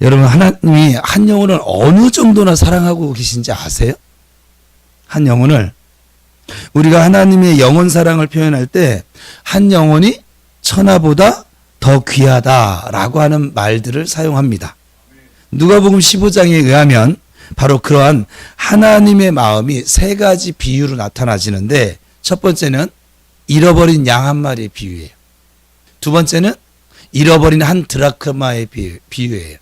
여러분, 하나님이 한 영혼을 어느 정도나 사랑하고 계신지 아세요? 한 영혼을, 우리가 하나님의 영혼 사랑을 표현할 때 한 영혼이 천하보다 더 귀하다라고 하는 말들을 사용합니다. 누가복음 15장에 의하면 바로 그러한 하나님의 마음이 세 가지 비유로 나타나지는데, 첫 번째는 잃어버린 양 한 마리의 비유예요. 두 번째는 잃어버린 한 드라크마의 비유예요.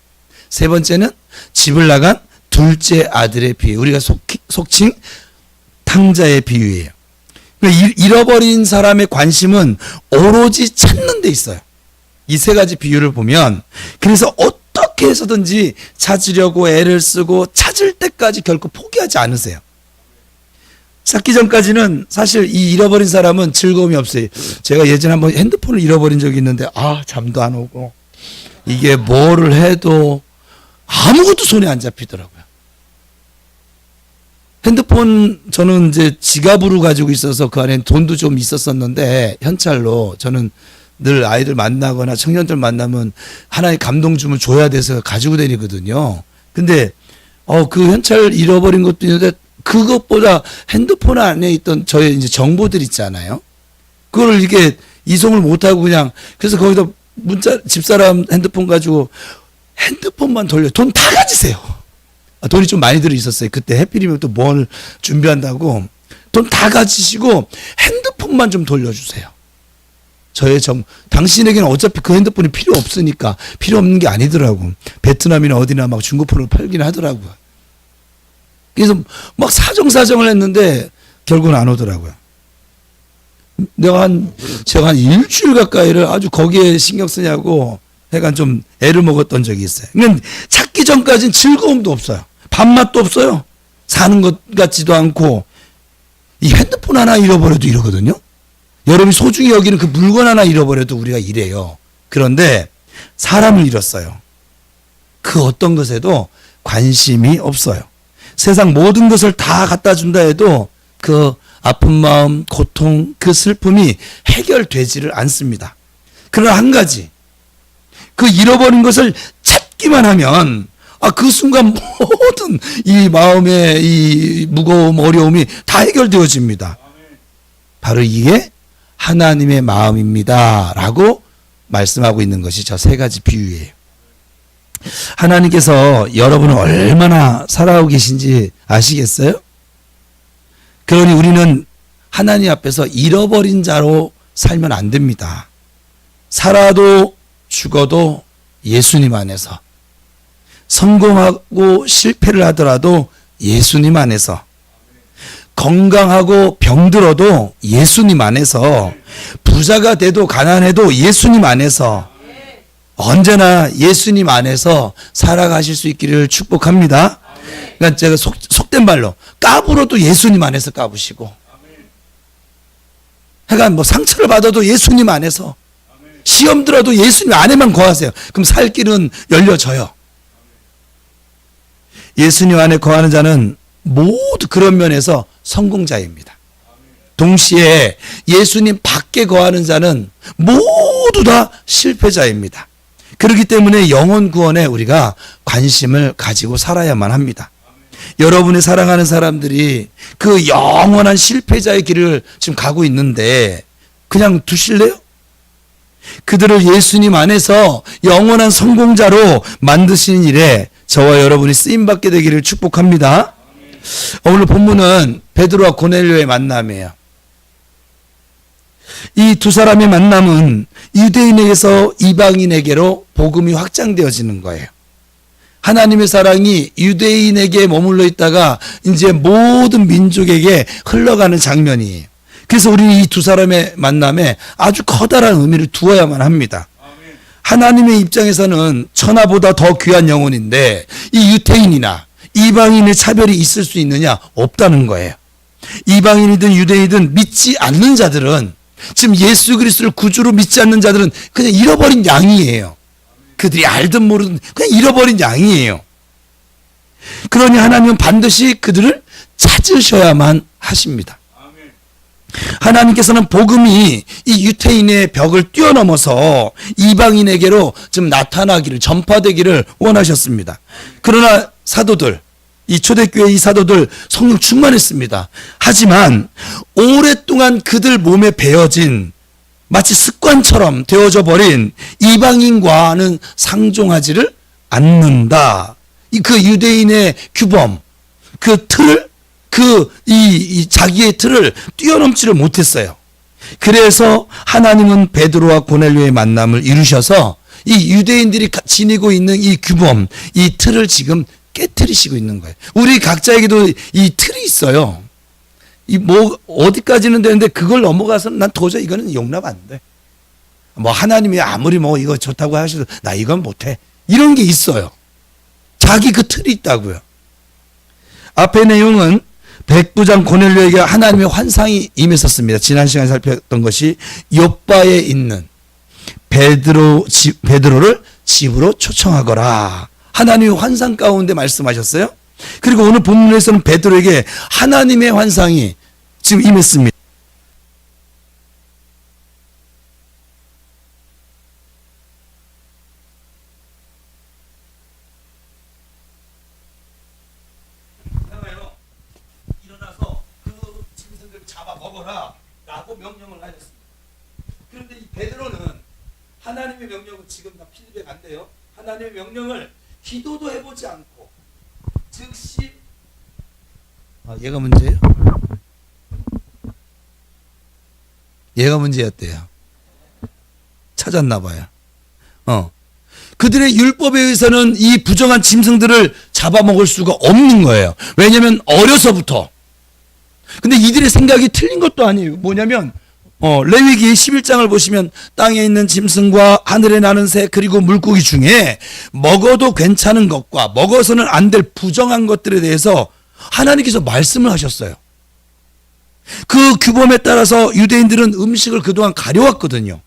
세 번째는 집을 나간 둘째 아들의 비유, 우리가 속칭 탕자의 비유예요. 잃어버린 사람의 관심은 오로지 찾는 데 있어요. 이 세 가지 비유를 보면, 그래서 어떻게 해서든지 찾으려고 애를 쓰고 찾을 때까지 결코 포기하지 않으세요. 찾기 전까지는 사실 이 잃어버린 사람은 즐거움이 없어요. 제가 예전에 한번 핸드폰을 잃어버린 적이 있는데, 잠도 안 오고 이게 뭐를 해도 아무것도 손에 안 잡히더라고요. 핸드폰, 저는 이제 지갑으로 가지고 있어서 그 안에 돈도 좀 있었었는데, 현찰로 저는 늘 아이들 만나거나 청년들 만나면 하나의 감동 주면 줘야 돼서 가지고 다니거든요. 근데 그 현찰 잃어버린 것도 있는데, 그것보다 핸드폰 안에 있던 저의 이제 정보들 있잖아요. 그거를 이게 이송을 못하고 그냥, 그래서 거기다 문자, 집사람 핸드폰 가지고 핸드폰만 돌려. 돈 다 가지세요. 돈이 좀 많이 들어 있었어요. 그때 해필이면 또 뭘 준비한다고. 돈 다 가지시고 핸드폰만 좀 돌려주세요. 당신에게는 어차피 그 핸드폰이 필요 없으니까. 필요 없는 게 아니더라고. 베트남이나 어디나 막 중고폰을 팔긴 하더라고요. 그래서 막 사정을 했는데 결국은 안 오더라고요. 제가 한 일주일 가까이를 아주 거기에 신경 쓰냐고 약간 좀 애를 먹었던 적이 있어요. 그러니까 찾기 전까지는 즐거움도 없어요. 밥맛도 없어요. 사는 것 같지도 않고. 이 핸드폰 하나 잃어버려도 이러거든요. 여러분이 소중히 여기는 그 물건 하나 잃어버려도 우리가 이래요. 그런데 사람을 잃었어요. 그 어떤 것에도 관심이 없어요. 세상 모든 것을 다 갖다 준다 해도 그 아픈 마음, 고통, 그 슬픔이 해결되지를 않습니다. 그러나 한 가지, 그 잃어버린 것을 찾기만 하면 그 순간 모든 이 마음의 이 무거움, 어려움이 다 해결되어집니다. 바로 이게 하나님의 마음입니다 라고 말씀하고 있는 것이 저 세 가지 비유예요. 하나님께서 여러분을 얼마나 사랑하고 계신지 아시겠어요? 그러니 우리는 하나님 앞에서 잃어버린 자로 살면 안 됩니다. 살아도 죽어도 예수님 안에서, 성공하고 실패를 하더라도 예수님 안에서, 건강하고 병들어도 예수님 안에서, 부자가 돼도 가난해도 예수님 안에서, 언제나 예수님 안에서 살아가실 수 있기를 축복합니다. 그러니까 제가 속된 말로 까불어도 예수님 안에서 까부시고, 그러니까 상처를 받아도 예수님 안에서, 시험 들어도 예수님 안에만 거하세요. 그럼 살 길은 열려져요. 예수님 안에 거하는 자는 모두 그런 면에서 성공자입니다. 동시에 예수님 밖에 거하는 자는 모두 다 실패자입니다. 그렇기 때문에 영혼 구원에 우리가 관심을 가지고 살아야만 합니다. 여러분이 사랑하는 사람들이 그 영원한 실패자의 길을 지금 가고 있는데 그냥 두실래요? 그들을 예수님 안에서 영원한 성공자로 만드시는 일에 저와 여러분이 쓰임받게 되기를 축복합니다. 오늘 본문은 베드로와 고넬료의 만남이에요. 이 두 사람의 만남은 유대인에게서 이방인에게로 복음이 확장되어지는 거예요. 하나님의 사랑이 유대인에게 머물러 있다가 이제 모든 민족에게 흘러가는 장면이에요. 그래서 우리는 이 두 사람의 만남에 아주 커다란 의미를 두어야만 합니다. 하나님의 입장에서는 천하보다 더 귀한 영혼인데 이 유대인이나 이방인의 차별이 있을 수 있느냐? 없다는 거예요. 이방인이든 유대인이든 믿지 않는 자들은, 지금 예수 그리스도를 구주로 믿지 않는 자들은 그냥 잃어버린 양이에요. 그들이 알든 모르든 그냥 잃어버린 양이에요. 그러니 하나님은 반드시 그들을 찾으셔야만 하십니다. 하나님께서는 복음이 이 유태인의 벽을 뛰어넘어서 이방인에게로 좀 나타나기를, 전파되기를 원하셨습니다. 그러나 사도들, 이 초대교회 이 사도들 성령 충만했습니다. 하지만 오랫동안 그들 몸에 배어진 마치 습관처럼 되어져 버린 이방인과는 상종하지를 않는다. 그 유대인의 규범, 그 틀을, 자기의 틀을 뛰어넘지를 못했어요. 그래서 하나님은 베드로와 고넬료의 만남을 이루셔서 이 유대인들이 지니고 있는 이 규범, 이 틀을 지금 깨트리시고 있는 거예요. 우리 각자에게도 이 틀이 있어요. 어디까지는 되는데 그걸 넘어가서는 난 도저히 이거는 용납 안 돼. 하나님이 아무리 이거 좋다고 하셔도 나 이건 못해. 이런 게 있어요. 자기 그 틀이 있다고요. 앞의 내용은 백부장 고넬료에게 하나님의 환상이 임했었습니다. 지난 시간에 살폈던 것이 욥바에 있는 베드로를 집으로 초청하거라. 하나님의 환상 가운데 말씀하셨어요. 그리고 오늘 본문에서는 베드로에게 하나님의 환상이 지금 임했습니다. 일어나서 그 짐승들을 잡아 먹어라 라고 명령을 하셨습니다. 그런데 이 베드로는 하나님의 명령은 지금 다 피드백 안 돼요. 하나님의 명령을 기도도 해보지 않고 즉시 얘가 문제예요? 얘가 문제였대요. 찾았나 봐요. 그들의 율법에 의해서는 이 부정한 짐승들을 잡아먹을 수가 없는 거예요. 왜냐하면 어려서부터. 근데 이들의 생각이 틀린 것도 아니에요. 뭐냐면 레위기 11장을 보시면 땅에 있는 짐승과 하늘에 나는 새 그리고 물고기 중에 먹어도 괜찮은 것과 먹어서는 안 될 부정한 것들에 대해서 하나님께서 말씀을 하셨어요. 그 규범에 따라서 유대인들은 음식을 그동안 가려왔거든요.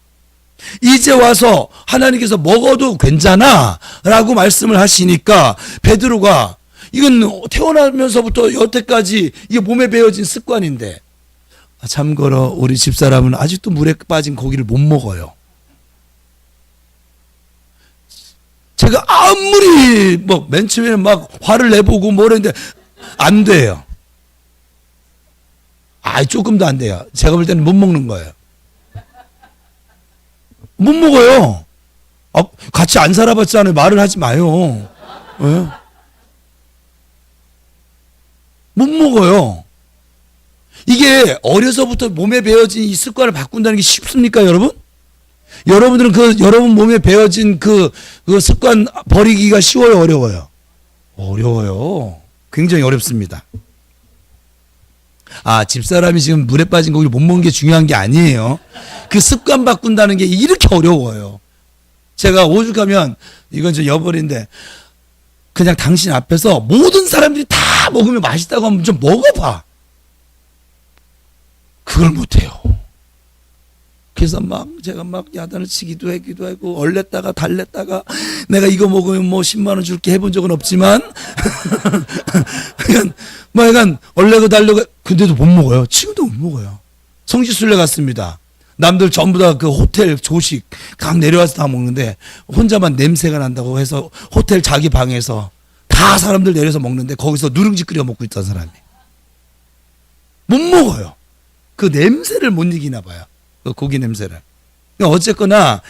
이제 와서 하나님께서 먹어도 괜찮아 라고 말씀을 하시니까 베드로가 이건 태어나면서부터 여태까지 이게 몸에 배어진 습관인데, 참고로 우리 집사람은 아직도 물에 빠진 고기를 못 먹어요. 제가 아무리 맨 처음에는 막 화를 내보고 뭐랬는데 안 돼요. 조금도 안 돼요. 제가 볼 때는 못 먹는 거예요. 못 먹어요. 같이 안 살아봤잖아요. 말을 하지 마요. 왜? 못 먹어요. 이게 어려서부터 몸에 배어진 이 습관을 바꾼다는 게 쉽습니까, 여러분? 여러분들은 여러분 몸에 배어진 그 습관 버리기가 쉬워요, 어려워요? 어려워요. 굉장히 어렵습니다. 집사람이 지금 물에 빠진 고기를 못 먹는 게 중요한 게 아니에요. 그 습관 바꾼다는 게 이렇게 어려워요. 제가 오죽하면, 이건 좀 여벌인데, 그냥 당신 앞에서 모든 사람들이 다 먹으면 맛있다고 하면 좀 먹어봐. 그걸 못해요. 그래서 제가 야단을 치기도 하고, 얼렸다가 달랬다가, 내가 이거 먹으면 10만 원 줄게 해본 적은 없지만, 약간, 얼레고 달래고, 근데도 못 먹어요. 지금도 못 먹어요. 성지순례 갔습니다. 남들 전부 다 그 호텔 조식 각 내려와서 다 먹는데, 혼자만 냄새가 난다고 해서 호텔 자기 방에서 다 사람들 내려서 먹는데, 거기서 누룽지 끓여 먹고 있던 사람이. 못 먹어요. 그 냄새를 못 이기나 봐요. 그 고기 냄새를. 어쨌거나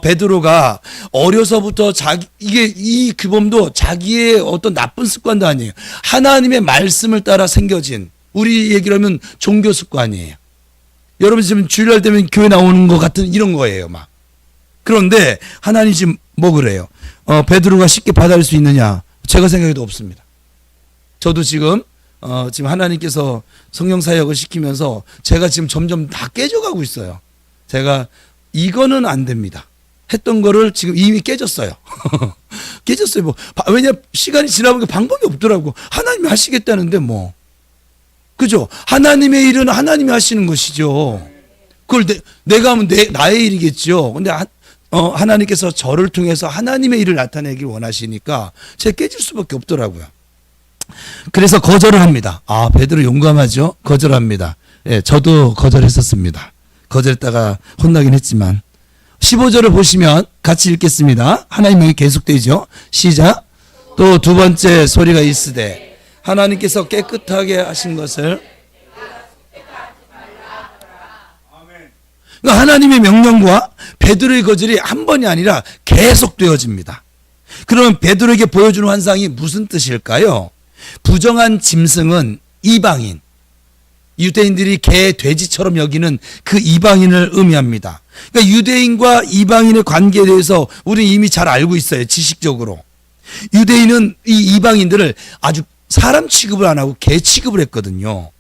베드로가 어려서부터 이 규범도 자기의 어떤 나쁜 습관도 아니에요. 하나님의 말씀을 따라 생겨진, 우리 얘기로 하면 종교 습관이에요. 여러분 지금 주일날 되면 교회 나오는 것 같은 이런 거예요, 막. 그런데 하나님 지금 뭐 그래요? 베드로가 쉽게 받아들일 수 있느냐? 제가 생각해도 없습니다. 저도 지금 하나님께서 성령 사역을 시키면서 제가 지금 점점 다 깨져가고 있어요. 제가 이거는 안 됩니다. 했던 거를 지금 이미 깨졌어요. 깨졌어요. 왜냐 시간이 지나보니까 방법이 없더라고. 하나님이 하시겠다는데 그죠? 하나님의 일은 하나님이 하시는 것이죠. 그걸 내가 하면 나의 일이겠죠. 근데 하나님께서 저를 통해서 하나님의 일을 나타내길 원하시니까 제가 깨질 수밖에 없더라고요. 그래서 거절을 합니다. 베드로 용감하죠? 거절합니다. 예, 저도 거절했었습니다. 거절했다가 혼나긴 했지만 15절을 보시면 같이 읽겠습니다. 하나님의 명이 계속되죠. 시작. 또 두 번째 소리가 있으되 하나님께서 깨끗하게 하신 것을, 그러니까 하나님의 명령과 베드로의 거절이 한 번이 아니라 계속 되어집니다. 그러면 베드로에게 보여주는 환상이 무슨 뜻일까요? 부정한 짐승은 이방인, 유대인들이 개, 돼지처럼 여기는 그 이방인을 의미합니다. 그러니까 유대인과 이방인의 관계에 대해서 우리는 이미 잘 알고 있어요. 지식적으로. 유대인은 이 이방인들을 아주 사람 취급을 안 하고 개 취급을 했거든요.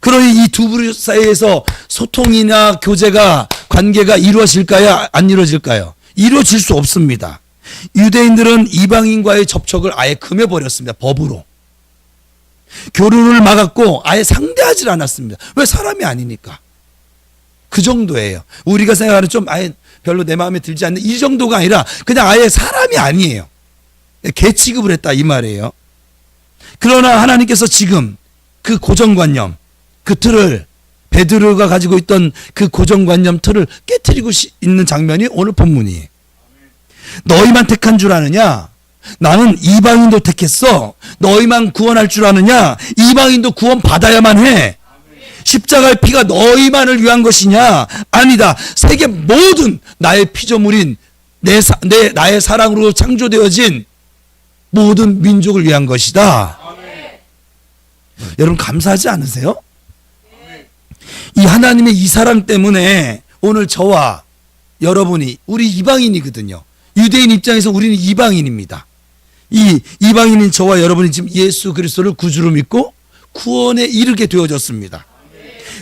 그러니 이 두 부류 사이에서 소통이나 교제가, 관계가 이루어질까요? 안 이루어질까요? 이루어질 수 없습니다. 유대인들은 이방인과의 접촉을 아예 금해버렸습니다. 법으로. 교류를 막았고 아예 상대하지 않았습니다. 왜? 사람이 아니니까. 그 정도예요. 우리가 생각하는 좀 아예 별로 내 마음에 들지 않는 이 정도가 아니라 그냥 아예 사람이 아니에요. 개 취급을 했다 이 말이에요. 그러나 하나님께서 지금 그 고정관념, 그 틀을, 베드로가 가지고 있던 그 고정관념 틀을 깨트리고 있는 장면이 오늘 본문이에요. 너희만 택한 줄 아느냐? 나는 이방인도 택했어. 너희만 구원할 줄 아느냐? 이방인도 구원 받아야만 해. 십자가의 피가 너희만을 위한 것이냐? 아니다. 세계 모든 나의 피조물인 나의 사랑으로 창조되어진 모든 민족을 위한 것이다. 여러분 감사하지 않으세요? 이 하나님의 이 사랑 때문에 오늘 저와 여러분이, 우리 이방인이거든요. 유대인 입장에서 우리는 이방인입니다. 이 이방인인 저와 여러분이 지금 예수 그리스도를 구주로 믿고 구원에 이르게 되어졌습니다.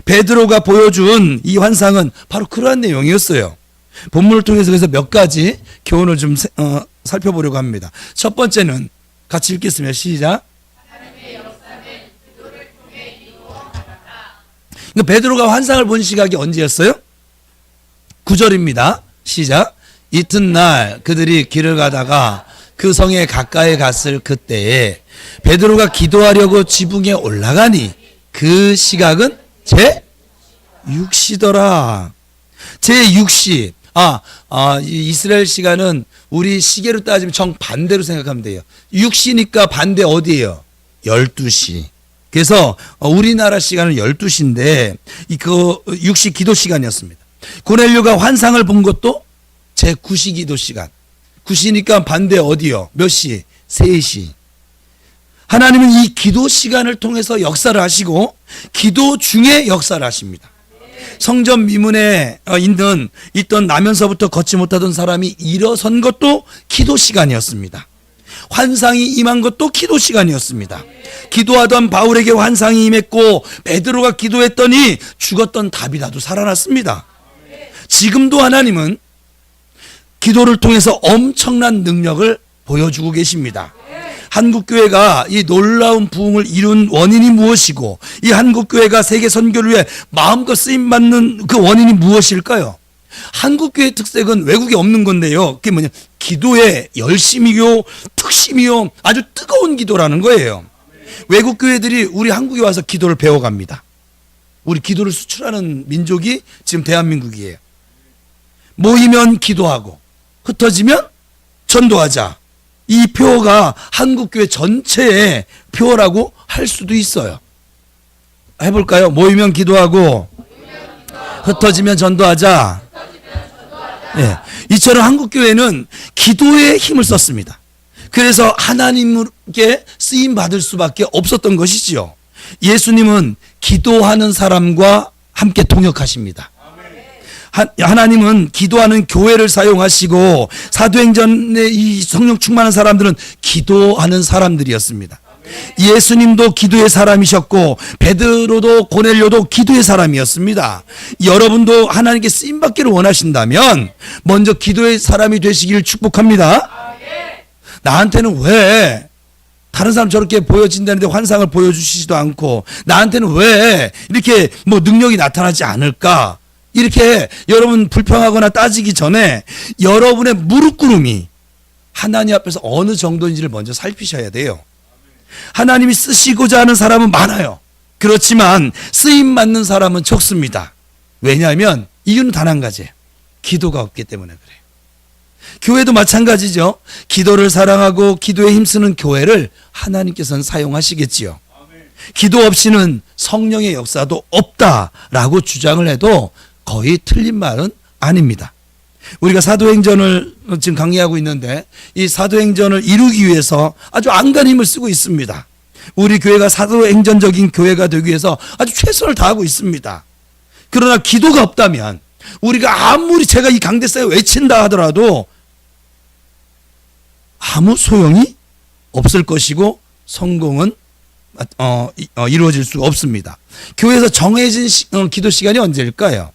베드로가 보여준 이 환상은 바로 그러한 내용이었어요. 본문을 통해서 그래서 몇 가지 교훈을 좀 살펴보려고 합니다. 첫 번째는 같이 읽겠습니다. 시작. 그러니까 베드로가 환상을 본 시각이 언제였어요? 9절입니다. 시작. 이튿날 그들이 길을 가다가 그 성에 가까이 갔을 그때에 베드로가 기도하려고 지붕에 올라가니 그 시각은 제6시더라. 제6시. 이스라엘 시간은 우리 시계로 따지면 정반대로 생각하면 돼요. 6시니까 반대 어디예요? 12시. 그래서 우리나라 시간은 12시인데 그 6시 기도 시간이었습니다. 고넬료가 환상을 본 것도 제9시 기도 시간. 9시니까 반대 어디요? 몇 시? 3시. 하나님은 이 기도 시간을 통해서 역사를 하시고 기도 중에 역사를 하십니다. 성전 미문에 있던 나면서부터 걷지 못하던 사람이 일어선 것도 기도 시간이었습니다. 환상이 임한 것도 기도 시간이었습니다. 기도하던 바울에게 환상이 임했고 베드로가 기도했더니 죽었던 다비다도 살아났습니다. 지금도 하나님은 기도를 통해서 엄청난 능력을 보여주고 계십니다. 한국교회가 이 놀라운 부흥을 이룬 원인이 무엇이고 이 한국교회가 세계 선교를 위해 마음껏 쓰임받는 그 원인이 무엇일까요? 한국교회의 특색은 외국에 없는 건데요. 그게 뭐냐? 기도의 열심이요, 특심이요, 아주 뜨거운 기도라는 거예요. 외국 교회들이 우리 한국에 와서 기도를 배워갑니다. 우리 기도를 수출하는 민족이 지금 대한민국이에요. 모이면 기도하고 흩어지면 전도하자. 이 표어가 한국교회 전체의 표어라고 할 수도 있어요. 해볼까요? 모이면 기도하고 흩어지면 전도하자. 예. 이처럼 한국교회는 기도에 힘을 썼습니다. 그래서 하나님께 쓰임받을 수밖에 없었던 것이지요. 예수님은 기도하는 사람과 함께 동역하십니다. 하나님은 기도하는 교회를 사용하시고 사도행전의 이 성령 충만한 사람들은 기도하는 사람들이었습니다. 예수님도 기도의 사람이셨고 베드로도 고넬료도 기도의 사람이었습니다. 여러분도 하나님께 쓰임받기를 원하신다면 먼저 기도의 사람이 되시기를 축복합니다. 나한테는 왜 다른 사람 저렇게 보여진다는데 환상을 보여주시지도 않고 나한테는 왜 이렇게 능력이 나타나지 않을까? 이렇게 여러분 불평하거나 따지기 전에 여러분의 무릎 꿇음이 하나님 앞에서 어느 정도인지를 먼저 살피셔야 돼요. 하나님이 쓰시고자 하는 사람은 많아요. 그렇지만 쓰임 받는 사람은 적습니다. 왜냐하면 이유는 단 한 가지예요. 기도가 없기 때문에 그래요. 교회도 마찬가지죠. 기도를 사랑하고 기도에 힘쓰는 교회를 하나님께서는 사용하시겠지요. 기도 없이는 성령의 역사도 없다라고 주장을 해도 거의 틀린 말은 아닙니다. 우리가 사도행전을 지금 강의하고 있는데 이 사도행전을 이루기 위해서 아주 안간힘을 힘을 쓰고 있습니다. 우리 교회가 사도행전적인 교회가 되기 위해서 아주 최선을 다하고 있습니다. 그러나 기도가 없다면 우리가 아무리 제가 이 강대사에 외친다 하더라도 아무 소용이 없을 것이고 성공은 이루어질 수가 없습니다. 교회에서 정해진 기도 시간이 언제일까요?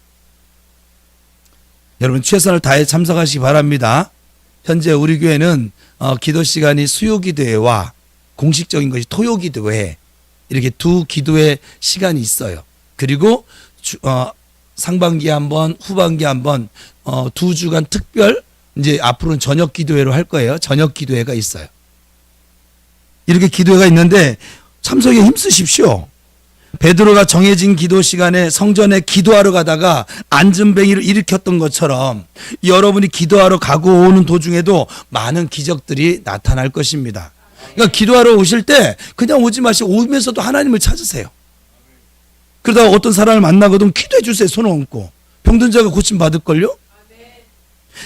여러분 최선을 다해 참석하시기 바랍니다. 현재 우리 교회는 기도 시간이 수요 기도회와 공식적인 것이 토요 기도회 이렇게 두 기도회 시간이 있어요. 그리고 상반기에 한 번, 후반기에 한 번, 2주간 특별 이제 앞으로는 저녁 기도회로 할 거예요. 저녁 기도회가 있어요. 이렇게 기도회가 있는데 참석에 힘쓰십시오. 베드로가 정해진 기도 시간에 성전에 기도하러 가다가 안전뱅이를 일으켰던 것처럼 여러분이 기도하러 가고 오는 도중에도 많은 기적들이 나타날 것입니다. 그러니까 기도하러 오실 때 그냥 오지 마시고 오면서도 하나님을 찾으세요. 그러다가 어떤 사람을 만나거든 기도해 주세요. 손을 얹고. 병든 자가 고침 받을걸요?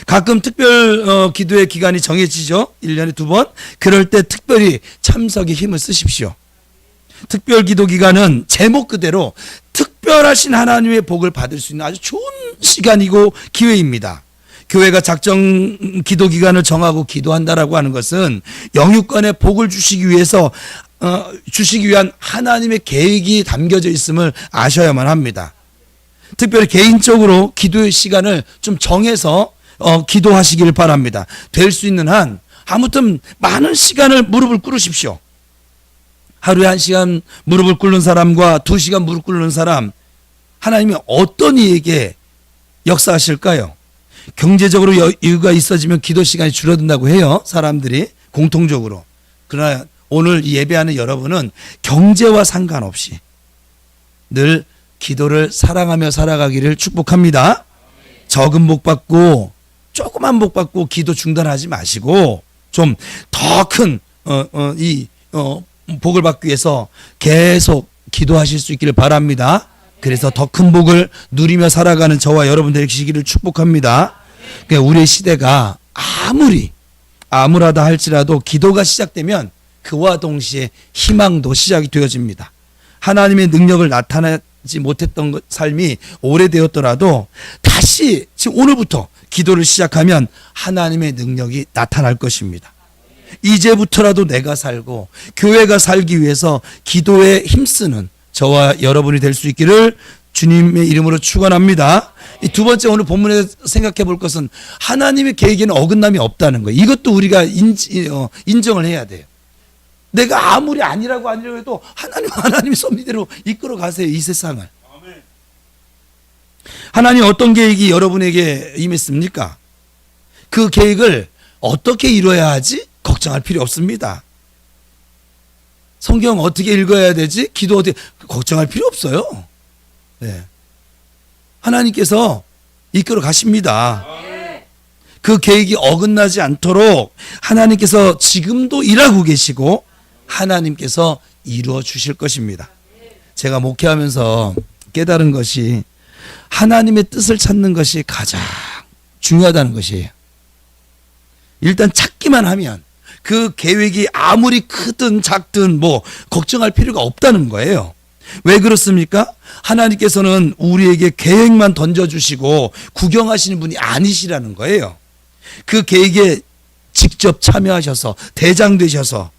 가끔 특별 기도의 기간이 정해지죠. 1년에 2번. 그럴 때 특별히 참석에 힘을 쓰십시오. 특별 기도 기간은 제목 그대로 특별하신 하나님의 복을 받을 수 있는 아주 좋은 시간이고 기회입니다. 교회가 작정 기도 기간을 정하고 기도한다라고 하는 것은 영육간에 복을 주시기 위해서 주시기 위한 하나님의 계획이 담겨져 있음을 아셔야만 합니다. 특별히 개인적으로 기도의 시간을 좀 정해서 기도하시길 바랍니다. 될 수 있는 한 아무튼 많은 시간을 무릎을 꿇으십시오. 하루에 1시간 무릎을 꿇는 사람과 2시간 무릎 꿇는 사람 하나님이 어떤 이에게 역사하실까요? 경제적으로 여유가 있어지면 기도 시간이 줄어든다고 해요. 사람들이 공통적으로. 그러나 오늘 예배하는 여러분은 경제와 상관없이 늘 기도를 사랑하며 살아가기를 축복합니다. 적은 복 받고 조그만 복 받고 기도 중단하지 마시고 좀 더 큰 복을 받기 위해서 계속 기도하실 수 있기를 바랍니다. 그래서 더 큰 복을 누리며 살아가는 저와 여러분 되시기를 축복합니다. 그러니까 우리의 시대가 아무리 암울하다 할지라도 기도가 시작되면 그와 동시에 희망도 시작이 되어집니다. 하나님의 능력을 나타내지 못했던 삶이 오래되었더라도 다시 지금 오늘부터 기도를 시작하면 하나님의 능력이 나타날 것입니다. 이제부터라도 내가 살고 교회가 살기 위해서 기도에 힘쓰는 저와 여러분이 될 수 있기를 주님의 이름으로 축원합니다. 이 두 번째 오늘 본문에 생각해 볼 것은 하나님의 계획에는 어긋남이 없다는 거예요. 이것도 우리가 인정을 해야 돼요. 내가 아무리 아니라고 해도 하나님이 섭리대로 이끌어 가세요. 이 세상을. 하나님 어떤 계획이 여러분에게 임했습니까? 그 계획을 어떻게 이뤄야 하지? 걱정할 필요 없습니다. 성경 어떻게 읽어야 되지? 기도 어떻게 걱정할 필요 없어요. 네. 하나님께서 이끌어 가십니다. 그 계획이 어긋나지 않도록 하나님께서 지금도 일하고 계시고 하나님께서 이루어 주실 것입니다. 제가 목회하면서 깨달은 것이 하나님의 뜻을 찾는 것이 가장 중요하다는 것이에요. 일단 찾기만 하면 그 계획이 아무리 크든 작든 걱정할 필요가 없다는 거예요. 왜 그렇습니까? 하나님께서는 우리에게 계획만 던져주시고 구경하시는 분이 아니시라는 거예요. 그 계획에 직접 참여하셔서 대장 되셔서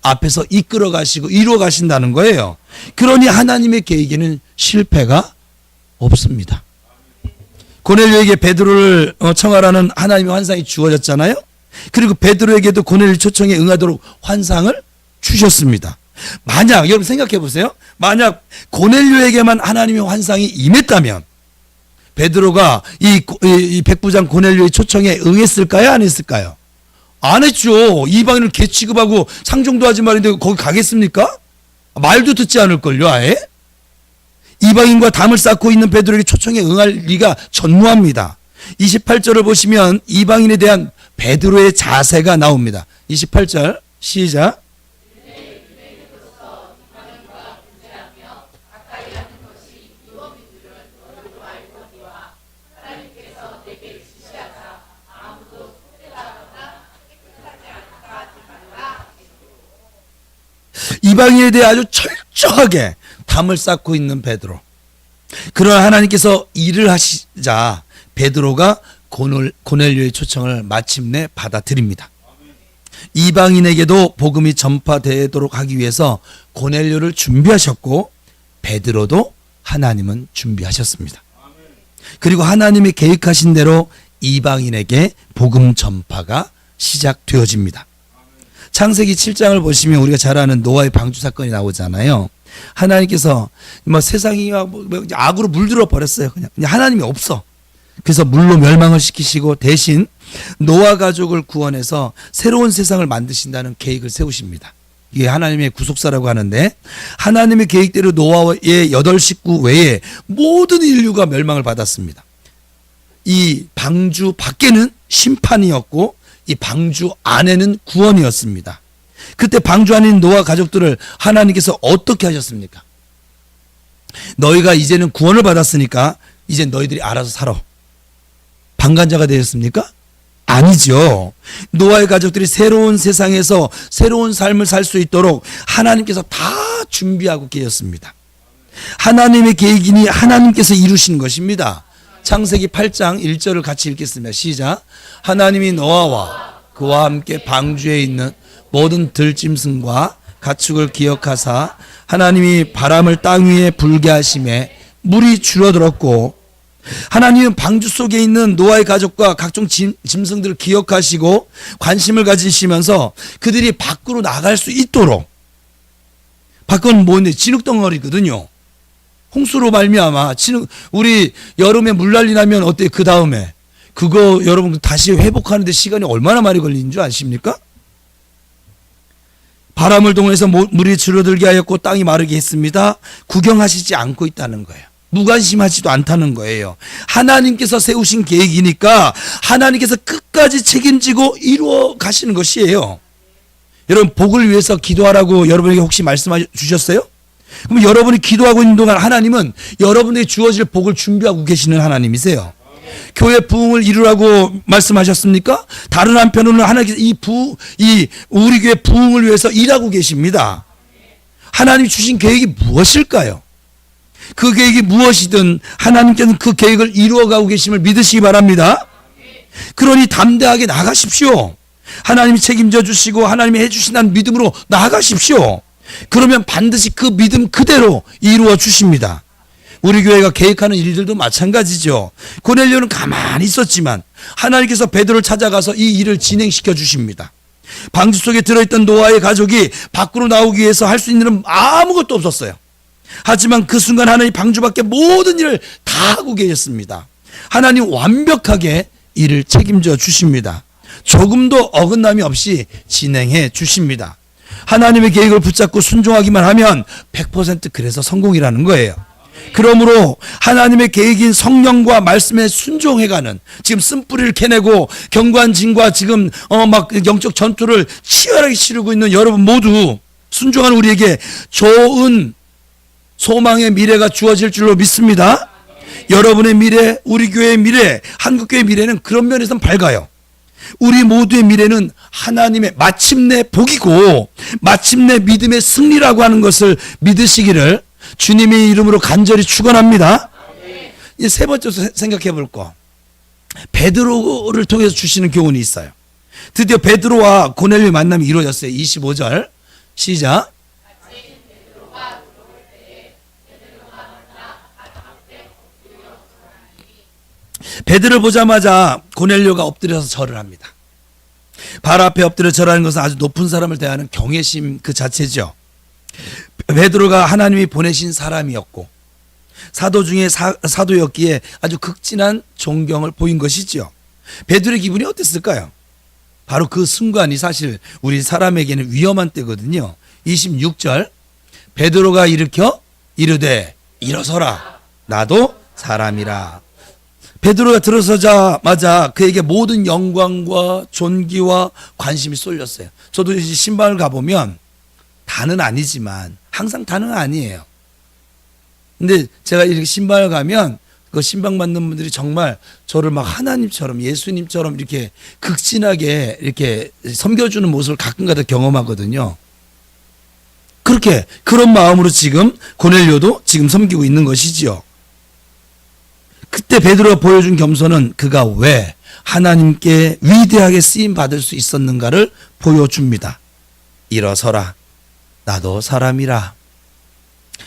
앞에서 이끌어 가시고 이루어 가신다는 거예요. 그러니 하나님의 계획에는 실패가 없습니다. 고넬료에게 베드로를 청하라는 하나님의 환상이 주어졌잖아요. 그리고 베드로에게도 고넬료 초청에 응하도록 환상을 주셨습니다. 만약 여러분 생각해 보세요. 만약 고넬료에게만 하나님의 환상이 임했다면 베드로가 이 백부장 고넬료의 초청에 응했을까요? 안 했을까요? 안 했죠. 이방인을 개 취급하고 상종도 하지 말인데 거기 가겠습니까? 말도 듣지 않을걸요, 아예? 이방인과 담을 쌓고 있는 베드로에게 초청에 응할 리가 전무합니다. 28절을 보시면 이방인에 대한 베드로의 자세가 나옵니다. 28절 시작. 이방인에 대해 아주 철저하게 담을 쌓고 있는 베드로. 그러나 하나님께서 일을 하시자 베드로가 고넬료의 초청을 마침내 받아들입니다. 이방인에게도 복음이 전파되도록 하기 위해서 고넬료를 준비하셨고 베드로도 하나님은 준비하셨습니다. 그리고 하나님이 계획하신 대로 이방인에게 복음 전파가 시작되어집니다. 창세기 7장을 보시면 우리가 잘 아는 노아의 방주 사건이 나오잖아요. 하나님께서 세상이 악으로 물들어 버렸어요. 그냥 하나님이 없어. 그래서 물로 멸망을 시키시고 대신 노아 가족을 구원해서 새로운 세상을 만드신다는 계획을 세우십니다. 이게 하나님의 구속사라고 하는데, 하나님의 계획대로 노아의 8식구 외에 모든 인류가 멸망을 받았습니다. 이 방주 밖에는 심판이었고 이 방주 안에는 구원이었습니다. 그때 방주 안에 있는 노아 가족들을 하나님께서 어떻게 하셨습니까? 너희가 이제는 구원을 받았으니까 이제 너희들이 알아서 살아. 방관자가 되었습니까? 아니죠. 노아의 가족들이 새로운 세상에서 새로운 삶을 살 수 있도록 하나님께서 다 준비하고 계셨습니다. 하나님의 계획이니 하나님께서 이루신 것입니다. 창세기 8장 1절을 같이 읽겠습니다. 시작. 하나님이 노아와 그와 함께 방주에 있는 모든 들짐승과 가축을 기억하사 하나님이 바람을 땅 위에 불게 하심에 물이 줄어들었고, 하나님은 방주 속에 있는 노아의 가족과 각종 짐승들을 기억하시고 관심을 가지시면서 그들이 밖으로 나갈 수 있도록, 밖은 뭔데 진흙덩어리거든요. 홍수로 말미암아 우리 여름에 물난리 나면 어때? 그 다음에 그거 여러분 다시 회복하는데 시간이 얼마나 많이 걸리는 줄 아십니까? 바람을 동원해서 물이 줄어들게 하였고 땅이 마르게 했습니다. 구경하시지 않고 있다는 거예요. 무관심하지도 않다는 거예요. 하나님께서 세우신 계획이니까 하나님께서 끝까지 책임지고 이루어 가시는 것이에요. 여러분, 복을 위해서 기도하라고 여러분에게 혹시 말씀해 주셨어요? 그럼 여러분이 기도하고 있는 동안 하나님은 여러분에게 주어질 복을 준비하고 계시는 하나님이세요. 교회 부흥을 이루라고 말씀하셨습니까? 다른 한편으로는 하나님께서 우리 교회 부흥을 위해서 일하고 계십니다. 하나님이 주신 계획이 무엇일까요? 그 계획이 무엇이든 하나님께서는 그 계획을 이루어가고 계심을 믿으시기 바랍니다. 그러니 담대하게 나가십시오. 하나님이 책임져 주시고 하나님이 해주신다는 믿음으로 나아가십시오. 그러면 반드시 그 믿음 그대로 이루어 주십니다. 우리 교회가 계획하는 일들도 마찬가지죠. 고넬료는 가만히 있었지만 하나님께서 베드로를 찾아가서 이 일을 진행시켜 주십니다. 방주 속에 들어있던 노아의 가족이 밖으로 나오기 위해서 할 수 있는 일은 아무것도 없었어요. 하지만 그 순간 하나님 방주 밖에 모든 일을 다 하고 계셨습니다. 하나님 완벽하게 일을 책임져 주십니다. 조금도 어긋남이 없이 진행해 주십니다. 하나님의 계획을 붙잡고 순종하기만 하면 100% 그래서 성공이라는 거예요. 그러므로 하나님의 계획인 성령과 말씀에 순종해가는, 지금 쓴뿌리를 캐내고 경관진과 지금 막 영적 전투를 치열하게 치르고 있는 여러분 모두 순종하는 우리에게 좋은 소망의 미래가 주어질 줄로 믿습니다. 여러분의 미래, 우리 교회의 미래, 한국교회의 미래는 그런 면에서는 밝아요. 우리 모두의 미래는 하나님의 마침내 복이고 마침내 믿음의 승리라고 하는 것을 믿으시기를 주님의 이름으로 간절히 축원합니다. 이제 세 번째 생각해 볼 거, 베드로를 통해서 주시는 교훈이 있어요. 드디어 베드로와 고넬료의 만남이 이루어졌어요. 25절 시작. 베드로를 보자마자 고넬료가 엎드려서 절을 합니다. 발 앞에 엎드려 절하는 것은 아주 높은 사람을 대하는 경외심 그 자체죠. 베드로가 하나님이 보내신 사람이었고 사도 중에 사도였기에 아주 극진한 존경을 보인 것이죠. 베드로의 기분이 어땠을까요? 바로 그 순간이 사실 우리 사람에게는 위험한 때거든요. 26절 베드로가 일으켜 이르되 일어서라. 나도 사람이라. 베드로가 들어서자마자 그에게 모든 영광과 존귀와 관심이 쏠렸어요. 저도 이제 신방을 가보면 다는 아니지만 항상 다는 아니에요. 근데 제가 이렇게 신방을 가면 그 신방 받는 분들이 정말 저를 막 하나님처럼 예수님처럼 이렇게 극진하게 이렇게 섬겨주는 모습을 가끔가다 경험하거든요. 그렇게 그런 마음으로 지금 고넬료도 지금 섬기고 있는 것이지요. 그때 베드로가 보여준 겸손은 그가 왜 하나님께 위대하게 쓰임 받을 수 있었는가를 보여줍니다. 일어서라. 나도 사람이라.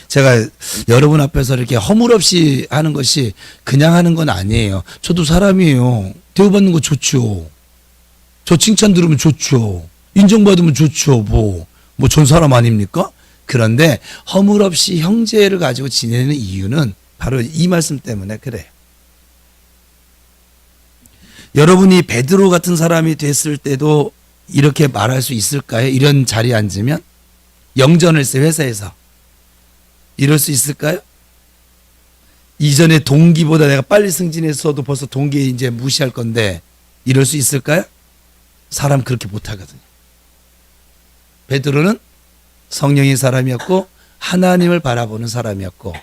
제가 여러분 앞에서 이렇게 허물없이 하는 것이 그냥 하는 건 아니에요. 저도 사람이에요. 대우받는 거 좋죠. 저 칭찬 들으면 좋죠. 인정받으면 좋죠. 뭐 전 사람 아닙니까? 그런데 허물없이 형제를 가지고 지내는 이유는 바로 이 말씀 때문에 그래요. 여러분이 베드로 같은 사람이 됐을 때도 이렇게 말할 수 있을까요? 이런 자리에 앉으면? 영전을 했어요, 회사에서. 이럴 수 있을까요? 이전에 동기보다 내가 빨리 승진했어도 벌써 동기 이제 무시할 건데 이럴 수 있을까요? 사람 그렇게 못하거든요. 베드로는 성령의 사람이었고 하나님을 바라보는 사람이었고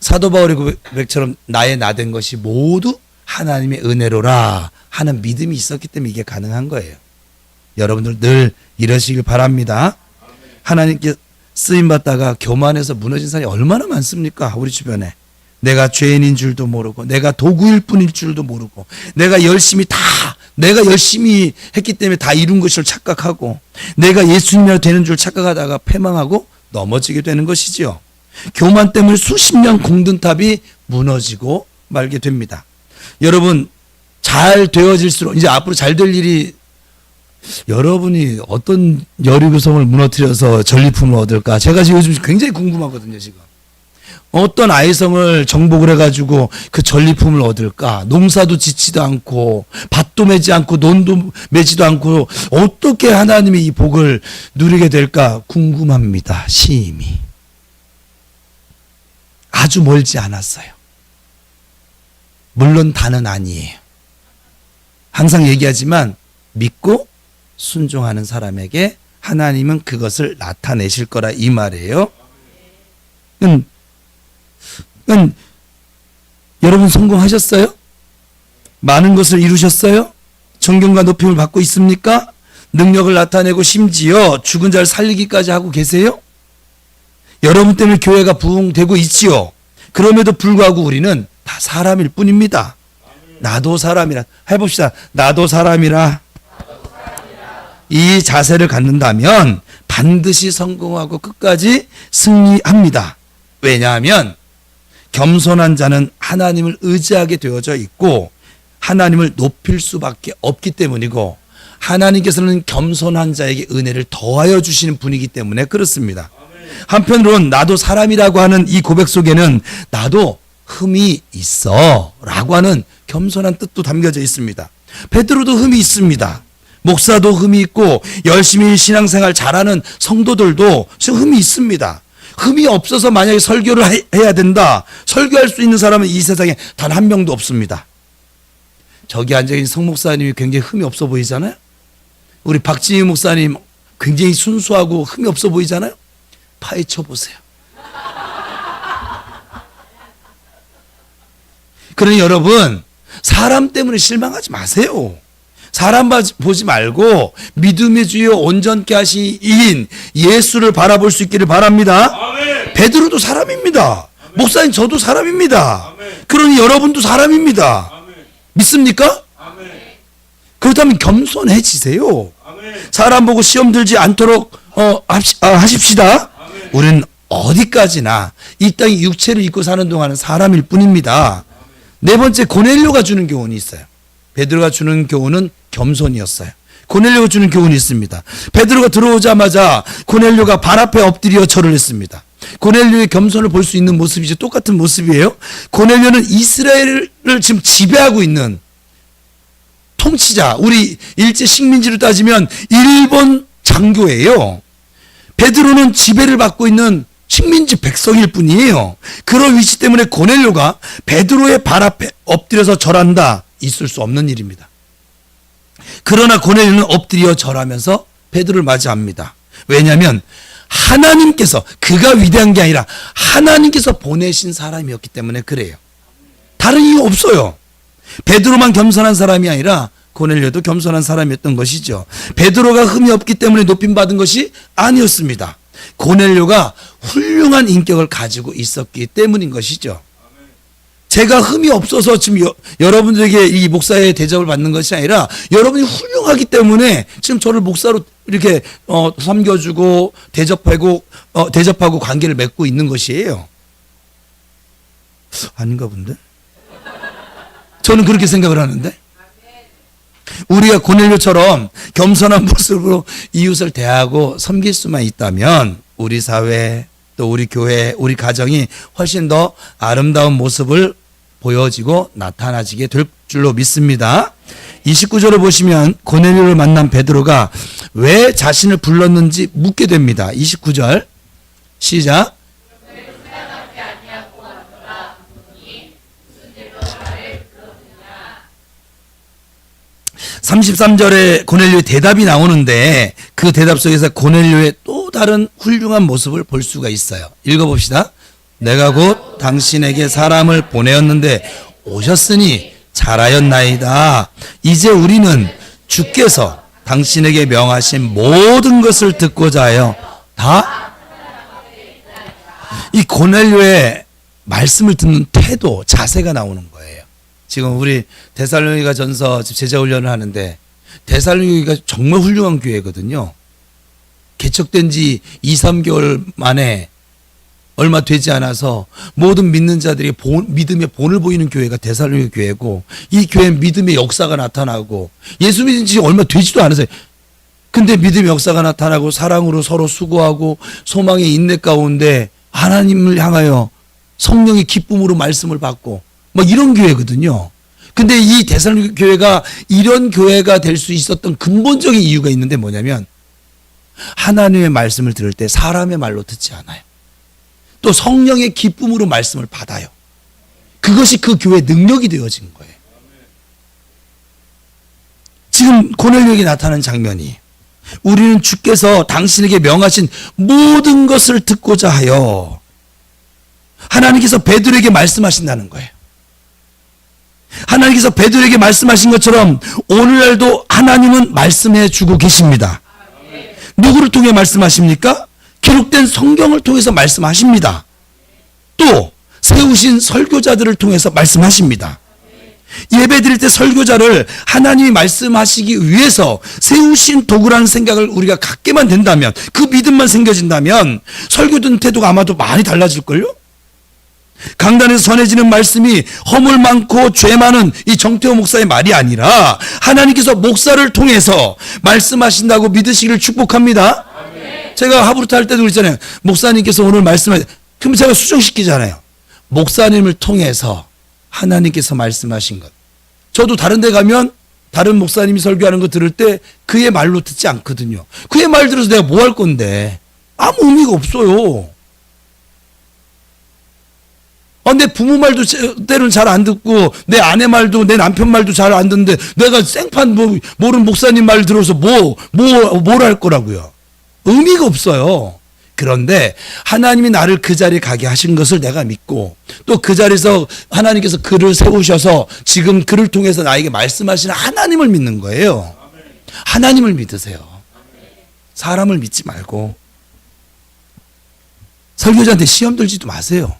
사도 바울의 고백처럼 나의 나된 것이 모두 하나님의 은혜로라 하는 믿음이 있었기 때문에 이게 가능한 거예요. 여러분들 늘 이러시길 바랍니다. 하나님께 쓰임받다가 교만해서 무너진 사람이 얼마나 많습니까? 우리 주변에. 내가 죄인인 줄도 모르고 내가 도구일 뿐일 줄도 모르고 내가 열심히 했기 때문에 다 이룬 것을 착각하고 내가 예수님이라 되는 줄 착각하다가 패망하고 넘어지게 되는 것이지요. 교만 때문에 수십 년 공든탑이 무너지고 말게 됩니다. 여러분 잘 되어질수록 이제 앞으로 잘 될 일이 여러분이 어떤 여리고성을 무너뜨려서 전리품을 얻을까? 제가 지금 요즘 굉장히 궁금하거든요, 지금. 어떤 아이성을 정복을 해가지고 그 전리품을 얻을까? 농사도 짓지도 않고, 밭도 매지 않고, 논도 매지도 않고, 어떻게 하나님이 이 복을 누리게 될까? 궁금합니다, 심히. 아주 멀지 않았어요. 물론 다는 아니에요. 항상 얘기하지만 믿고 순종하는 사람에게 하나님은 그것을 나타내실 거라 이 말이에요. 여러분 성공하셨어요? 많은 것을 이루셨어요? 존경과 높임을 받고 있습니까? 능력을 나타내고 심지어 죽은 자를 살리기까지 하고 계세요? 여러분 때문에 교회가 부흥되고 있지요. 그럼에도 불구하고 우리는 다 사람일 뿐입니다. 나도 사람이라. 해봅시다. 나도 사람이라. 이 자세를 갖는다면 반드시 성공하고 끝까지 승리합니다. 왜냐하면 겸손한 자는 하나님을 의지하게 되어져 있고 하나님을 높일 수밖에 없기 때문이고 하나님께서는 겸손한 자에게 은혜를 더하여 주시는 분이기 때문에 그렇습니다. 한편으로는 나도 사람이라고 하는 이 고백 속에는 나도 흠이 있어 라고 하는 겸손한 뜻도 담겨져 있습니다. 베드로도 흠이 있습니다. 목사도 흠이 있고 열심히 신앙생활 잘하는 성도들도 흠이 있습니다. 흠이 없어서 만약에 설교를 해야 된다. 설교할 수 있는 사람은 이 세상에 단 한 명도 없습니다. 저기 앉아있는 성 목사님이 굉장히 흠이 없어 보이잖아요. 우리 박진희 목사님 굉장히 순수하고 흠이 없어 보이잖아요. 파헤쳐 보세요. 그러니 여러분 사람 때문에 실망하지 마세요. 사람 보지 말고 믿음의 주여 온전케 하시인 예수를 바라볼 수 있기를 바랍니다. 아멘. 베드로도 사람입니다. 아멘. 목사님 저도 사람입니다. 아멘. 그러니 여러분도 사람입니다. 아멘. 믿습니까? 아멘. 그렇다면 겸손해지세요. 아멘. 사람 보고 시험 들지 않도록 하십시다. 아멘. 우리는 어디까지나 이 땅에 육체를 입고 사는 동안은 사람일 뿐입니다. 아멘. 네 번째 고넬료가 주는 교훈이 있어요. 베드로가 주는 교훈은 겸손이었어요. 고넬료가 주는 교훈이 있습니다. 베드로가 들어오자마자 고넬료가 발 앞에 엎드려 절을 했습니다. 고넬료의 겸손을 볼 수 있는 모습이죠. 똑같은 모습이에요. 고넬료는 이스라엘을 지금 지배하고 있는 통치자, 우리 일제 식민지로 따지면 일본 장교예요. 베드로는 지배를 받고 있는 식민지 백성일 뿐이에요. 그런 위치 때문에 고넬료가 베드로의 발 앞에 엎드려서 절한다. 있을 수 없는 일입니다. 그러나 고넬료는 엎드려 절하면서 베드로를 맞이합니다. 왜냐하면 하나님께서, 그가 위대한 게 아니라 하나님께서 보내신 사람이었기 때문에 그래요. 다른 이유 없어요. 베드로만 겸손한 사람이 아니라 고넬료도 겸손한 사람이었던 것이죠. 베드로가 흠이 없기 때문에 높임받은 것이 아니었습니다. 고넬료가 훌륭한 인격을 가지고 있었기 때문인 것이죠. 제가 흠이 없어서 지금 여러분들에게 이 목사의 대접을 받는 것이 아니라 여러분이 훌륭하기 때문에 지금 저를 목사로 이렇게 섬겨주고 대접하고 관계를 맺고 있는 것이에요. 아닌가 본데? 저는 그렇게 생각을 하는데, 우리가 고넬료처럼 겸손한 모습으로 이웃을 대하고 섬길 수만 있다면 우리 사회, 또 우리 교회, 우리 가정이 훨씬 더 아름다운 모습을 보여지고 나타나지게 될 줄로 믿습니다. 29절을 보시면 고넬료를 만난 베드로가 왜 자신을 불렀는지 묻게 됩니다. 29절 시작. 33절에 고넬료의 대답이 나오는데 그 대답 속에서 고넬료의 또 다른 훌륭한 모습을 볼 수가 있어요. 읽어봅시다. 내가 곧 당신에게 사람을 보내었는데 오셨으니 잘하였나이다. 이제 우리는 주께서 당신에게 명하신 모든 것을 듣고자 하여 이 고넬료의 말씀을 듣는 태도, 자세가 나오는 거예요. 지금 우리 데살로니가 전서 제자 훈련을 하는데 데살로니가 정말 훌륭한 교회거든요. 개척된 지 2, 3개월 만에 얼마 되지 않아서 모든 믿는 자들이 믿음의 본을 보이는 교회가 데살로니가 교회고, 이 교회는 믿음의 역사가 나타나고, 예수 믿은 지 얼마 되지도 않았어요. 근데 믿음의 역사가 나타나고 사랑으로 서로 수고하고 소망의 인내 가운데 하나님을 향하여 성령의 기쁨으로 말씀을 받고 막 이런 교회거든요. 근데 이 데살로니가 교회가 이런 교회가 될 수 있었던 근본적인 이유가 있는데 뭐냐면, 하나님의 말씀을 들을 때 사람의 말로 듣지 않아요. 또 성령의 기쁨으로 말씀을 받아요. 그것이 그 교회의 능력이 되어진 거예요. 지금 고넬료에게 나타나는 장면이, 우리는 주께서 당신에게 명하신 모든 것을 듣고자 하여, 하나님께서 베드로에게 말씀하신다는 거예요. 하나님께서 베드로에게 말씀하신 것처럼 오늘날도 하나님은 말씀해 주고 계십니다. 누구를 통해 말씀하십니까? 기록된 성경을 통해서 말씀하십니다. 또 세우신 설교자들을 통해서 말씀하십니다. 예배드릴 때 설교자를 하나님이 말씀하시기 위해서 세우신 도구라는 생각을 우리가 갖게만 된다면, 그 믿음만 생겨진다면 설교든 태도가 아마도 많이 달라질걸요? 강단에서 전해지는 말씀이 허물 많고 죄 많은 이 정태호 목사의 말이 아니라 하나님께서 목사를 통해서 말씀하신다고 믿으시기를 축복합니다. 아멘. 제가 하브루타 할 때도 그랬잖아요. 목사님께서 오늘 말씀하셨, 그럼 제가 수정시키잖아요. 목사님을 통해서 하나님께서 말씀하신 것. 저도 다른 데 가면 다른 목사님이 설교하는 거 들을 때 그의 말로 듣지 않거든요. 그의 말 들어서 내가 뭐 할 건데? 아무 의미가 없어요. 내 부모 말도 때로는 잘 안 듣고, 내 아내 말도, 내 남편 말도 잘 안 듣는데, 내가 생판 모르는 목사님 말 들어서 뭘 할 거라고요. 의미가 없어요. 그런데 하나님이 나를 그 자리에 가게 하신 것을 내가 믿고, 또 그 자리에서 하나님께서 그를 세우셔서 지금 그를 통해서 나에게 말씀하시는 하나님을 믿는 거예요. 하나님을 믿으세요. 사람을 믿지 말고. 설교자한테 시험 들지도 마세요.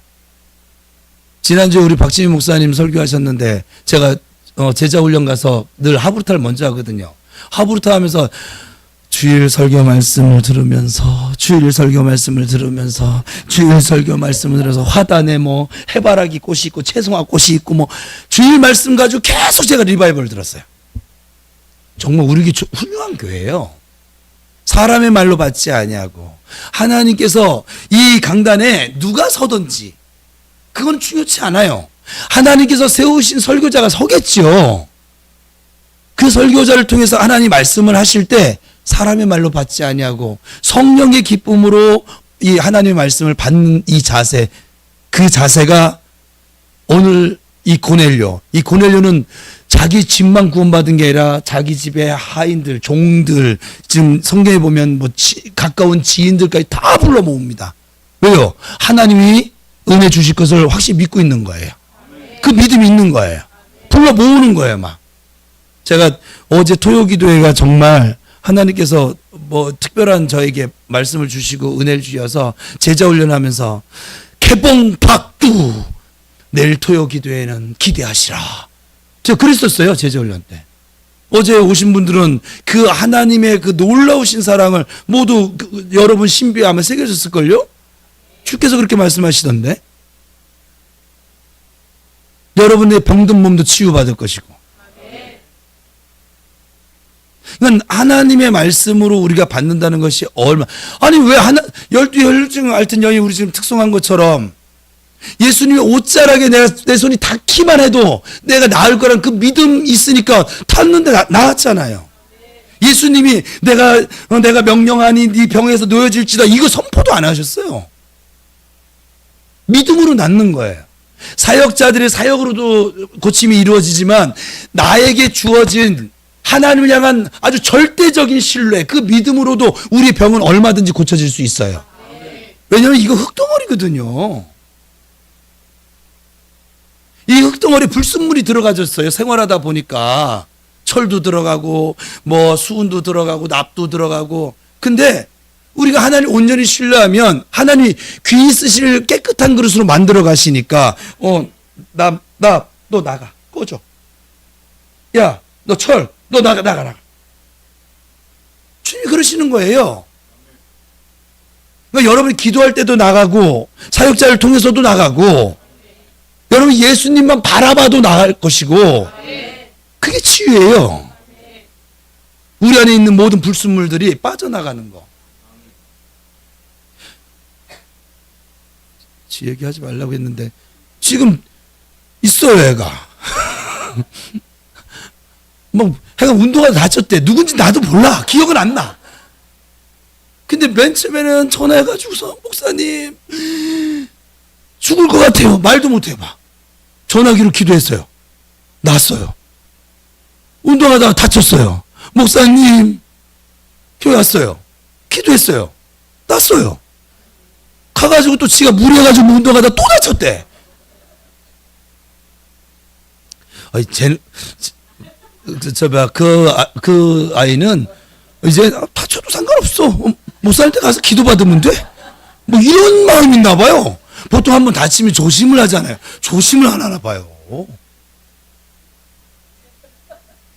지난주에 우리 박지민 목사님 설교하셨는데, 제가 제자 훈련 가서 늘 하브루타를 먼저 하거든요. 하브루타 하면서 주일 설교 말씀을 들으면서 주일 설교 말씀을 들으면서 화단에 뭐 해바라기 꽃이 있고 채송화 꽃이 있고 뭐 주일 말씀 가지고 계속 제가 리바이벌을 들었어요. 정말 우리 교회 훌륭한 교회예요. 사람의 말로 받지 아니하고, 하나님께서 이 강단에 누가 서든지 그건 중요치 않아요. 하나님께서 세우신 설교자가 서겠죠. 그 설교자를 통해서 하나님 말씀을 하실 때 사람의 말로 받지 아니하고 성령의 기쁨으로 이 하나님의 말씀을 받는 이 자세, 그 자세가 오늘 이 고넬료는 자기 집만 구원받은 게 아니라 자기 집의 하인들, 종들, 지금 성경에 보면 뭐 가까운 지인들까지 다 불러 모읍니다. 왜요? 하나님이 은혜 주실 것을 확실히 믿고 있는 거예요. 그 믿음이 있는 거예요. 불러 모으는 거예요, 막. 제가 어제 토요기도회가 정말 하나님께서 뭐 특별한 저에게 말씀을 주시고 은혜를 주셔서 제자 훈련하면서 개봉 박두 내일 토요기도회는 기대하시라. 제가 그랬었어요, 제자 훈련 때. 어제 오신 분들은 그 하나님의 그 놀라우신 사랑을 모두 여러분 신비에 아마 새겨졌을걸요? 주께서 그렇게 말씀하시던데. 여러분의 병든 몸도 치유받을 것이고. 그러니까 하나님의 말씀으로 우리가 받는다는 것이 아니 왜 열두 혈증 앓던 여인이 우리 지금 특송한 것처럼 예수님의 옷자락에 내 손이 닿기만 해도 내가 나을 거란 그 믿음 있으니까 탔는데 나았잖아요. 예수님이 내가 명령하니 네 병에서 놓여질지다 이거 선포도 안 하셨어요. 믿음으로 낫는 거예요. 사역자들의 사역으로도 고침이 이루어지지만 나에게 주어진 하나님을 향한 아주 절대적인 신뢰, 그 믿음으로도 우리의 병은 얼마든지 고쳐질 수 있어요. 왜냐하면 이거 흙덩어리거든요. 이 흙덩어리 불순물이 들어가졌어요. 생활하다 보니까 철도 들어가고 뭐 수은도 들어가고 납도 들어가고. 근데 우리가 하나님 온전히 신뢰하면 하나님이 귀히 쓰실 깨끗한 그릇으로 만들어 가시니까 너 나가 꺼져. 야 너 철 너 나가. 주님이 그러시는 거예요. 그러니까 여러분이 기도할 때도 나가고 사역자를 통해서도 나가고 여러분 예수님만 바라봐도 나갈 것이고 그게 치유예요. 우리 안에 있는 모든 불순물들이 빠져나가는 거. 지 얘기하지 말라고 했는데 지금 있어요 애가. 뭐 애가 운동하다 다쳤대. 누군지 나도 몰라. 기억은 안 나. 근데 맨 처음에는 전화해가지고서 목사님 죽을 것 같아요. 말도 못해 봐. 전화기로 기도했어요. 났어요. 운동하다가 다쳤어요. 목사님 교회 왔어요. 기도했어요. 났어요. 가가지고 또 지가 무리해가지고 운동하다 또 다쳤대. 아니 그 아이는 이제 다쳐도 상관없어. 못 살 때 가서 기도받으면 돼. 뭐 이런 마음이 있나 봐요. 보통 한번 다치면 조심을 하잖아요. 조심을 안 하나 봐요.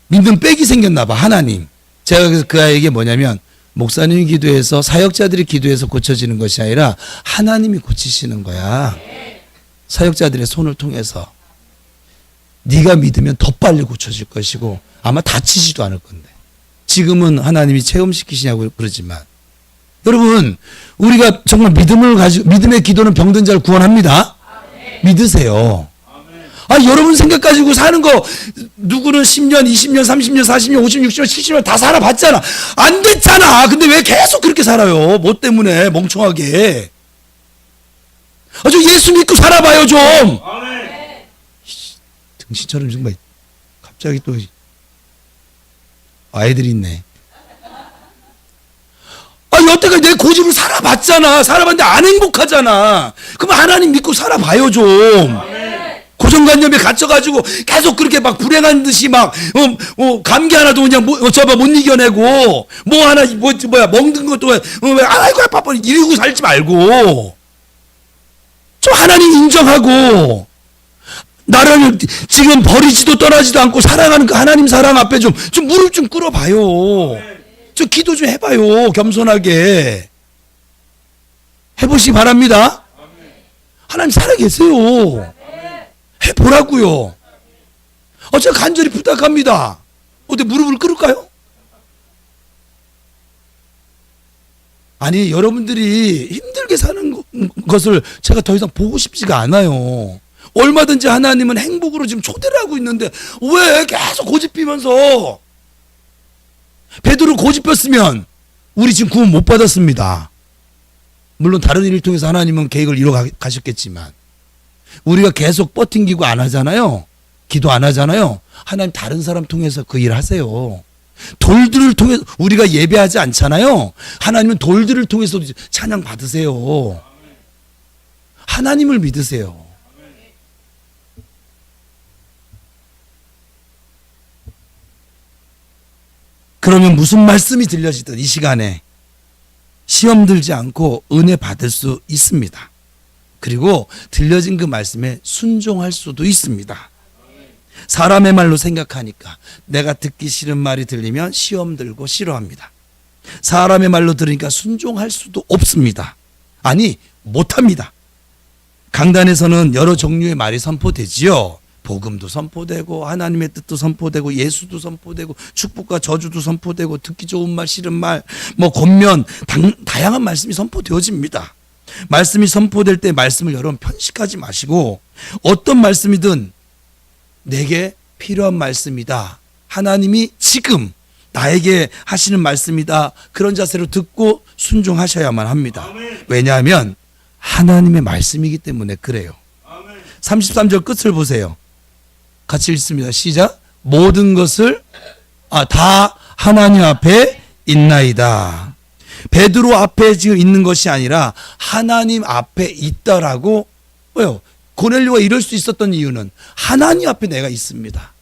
믿음 빽이 생겼나 봐. 하나님. 제가 그래서 그 아이에게 뭐냐면 목사님이 기도해서 사역자들이 기도해서 고쳐지는 것이 아니라 하나님이 고치시는 거야. 사역자들의 손을 통해서. 네가 믿으면 더 빨리 고쳐질 것이고 아마 다치지도 않을 건데. 지금은 하나님이 체험시키시냐고 그러지만 여러분 우리가 정말 믿음의 기도는 병든 자를 구원합니다. 믿으세요. 여러분 생각 가지고 사는 거 누구는 10년, 20년, 30년, 40년, 50년, 60년, 70년 다 살아봤잖아. 안 됐잖아. 근데 왜 계속 그렇게 살아요? 뭐 때문에 멍청하게. 저 예수 믿고 살아봐요 좀. 등신처럼 정말 갑자기 또 아이들이 있네. 여태까지 내 고집을 살아봤잖아. 살아봤는데 안 행복하잖아. 그럼 하나님 믿고 살아봐요 좀. 고정관념에 gat혀가지고 계속 그렇게 막 불행한 듯이 막 감기 하나도 그냥 못 이겨내고 뭐 하나 먹는 것도 아이고 바빠 이러고 살지 말고 좀 하나님 인정하고 나를 지금 버리지도 떠나지도 않고 사랑하는 그 하나님 사랑 앞에 좀 무릎 좀 꿇어봐요. 좀 기도 좀 해봐요. 겸손하게 해보시기 바랍니다. 하나님 살아계세요. 해보라고요. 제가 간절히 부탁합니다. 어때 무릎을 꿇을까요? 아니 여러분들이 힘들게 사는 것을 제가 더 이상 보고 싶지가 않아요. 얼마든지 하나님은 행복으로 지금 초대를 하고 있는데 왜 계속 고집피면서. 베드로 고집폈으면 우리 지금 구원 못 받았습니다. 물론 다른 일을 통해서 하나님은 계획을 이루어 가셨겠지만 우리가 계속 버팅기고 안 하잖아요. 기도 안 하잖아요. 하나님 다른 사람 통해서 그 일 하세요. 돌들을 통해서 우리가 예배하지 않잖아요. 하나님은 돌들을 통해서 찬양 받으세요. 하나님을 믿으세요. 그러면 무슨 말씀이 들려지든 이 시간에 시험 들지 않고 은혜 받을 수 있습니다. 그리고 들려진 그 말씀에 순종할 수도 있습니다. 사람의 말로 생각하니까 내가 듣기 싫은 말이 들리면 시험 들고 싫어합니다. 사람의 말로 들으니까 순종할 수도 없습니다. 아니, 못합니다. 강단에서는 여러 종류의 말이 선포되지요. 복음도 선포되고 하나님의 뜻도 선포되고 예수도 선포되고 축복과 저주도 선포되고 듣기 좋은 말 싫은 말 뭐 권면 다양한 말씀이 선포되어집니다. 말씀이 선포될 때 말씀을 여러분 편식하지 마시고 어떤 말씀이든 내게 필요한 말씀이다. 하나님이 지금 나에게 하시는 말씀이다. 그런 자세로 듣고 순종하셔야만 합니다. 왜냐하면 하나님의 말씀이기 때문에 그래요. 33절 끝을 보세요. 같이 읽습니다. 시작. 모든 것을 다 하나님 앞에 있나이다. 베드로 앞에 지금 있는 것이 아니라 하나님 앞에 있다라고 뭐요? 고넬료가 이럴 수 있었던 이유는 하나님 앞에 내가 있습니다.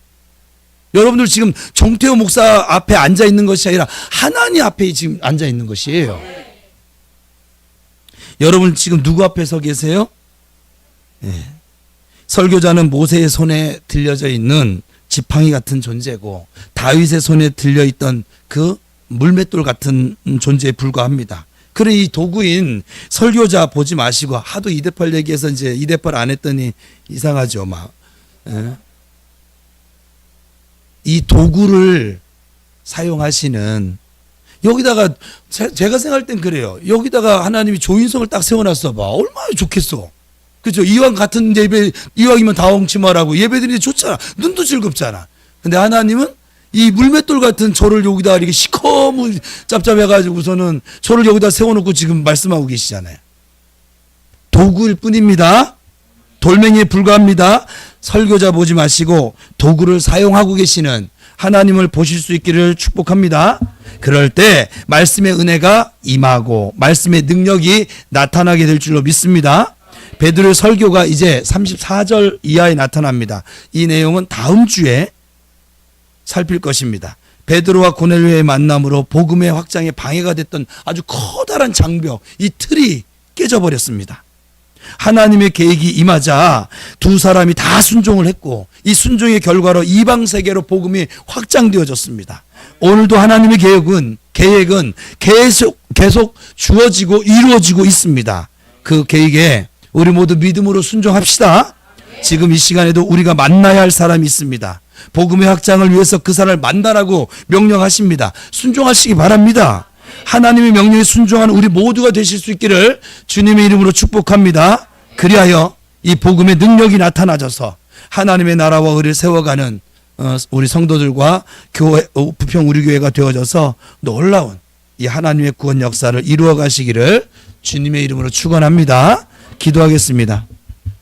여러분들 지금 정태호 목사 앞에 앉아 있는 것이 아니라 하나님 앞에 지금 앉아 있는 것이에요. 여러분 지금 누구 앞에 서 계세요? 네. 설교자는 모세의 손에 들려져 있는 지팡이 같은 존재고 다윗의 손에 들려있던 그 물맷돌 같은 존재에 불과합니다. 그래 이 도구인 설교자 보지 마시고 하도 2대8 얘기해서 이제 2대8 안 했더니 이상하죠. 막. 이 도구를 사용하시는 여기다가 제가 생각할 땐 그래요. 여기다가 하나님이 조인성을 딱 세워놨어 봐. 얼마나 좋겠어. 그죠? 이왕 같은 예배, 이왕이면 다홍치마라고 예배드리는데 좋잖아. 눈도 즐겁잖아. 근데 하나님은 이 물맷돌 같은 저를 여기다 이렇게 시커멓 짭짭해가지고서는 저를 여기다 세워놓고 지금 말씀하고 계시잖아요. 도구일 뿐입니다. 돌멩이에 불과합니다. 설교자 보지 마시고 도구를 사용하고 계시는 하나님을 보실 수 있기를 축복합니다. 그럴 때 말씀의 은혜가 임하고 말씀의 능력이 나타나게 될 줄로 믿습니다. 베드로의 설교가 이제 34절 이하에 나타납니다. 이 내용은 다음 주에 살필 것입니다. 베드로와 고넬료의 만남으로 복음의 확장에 방해가 됐던 아주 커다란 장벽, 이 틀이 깨져버렸습니다. 하나님의 계획이 임하자 두 사람이 다 순종을 했고 이 순종의 결과로 이방 세계로 복음이 확장되어졌습니다. 오늘도 하나님의 계획은 계속 주어지고 이루어지고 있습니다. 그 계획에 우리 모두 믿음으로 순종합시다. 지금 이 시간에도 우리가 만나야 할 사람이 있습니다. 복음의 확장을 위해서 그 사람을 만나라고 명령하십니다. 순종하시기 바랍니다. 하나님의 명령에 순종하는 우리 모두가 되실 수 있기를 주님의 이름으로 축복합니다. 그리하여 이 복음의 능력이 나타나져서 하나님의 나라와 의를 세워가는 우리 성도들과 교회, 부평 우리 교회가 되어져서 놀라운 이 하나님의 구원 역사를 이루어 가시기를 주님의 이름으로 축원합니다. 기도하겠습니다.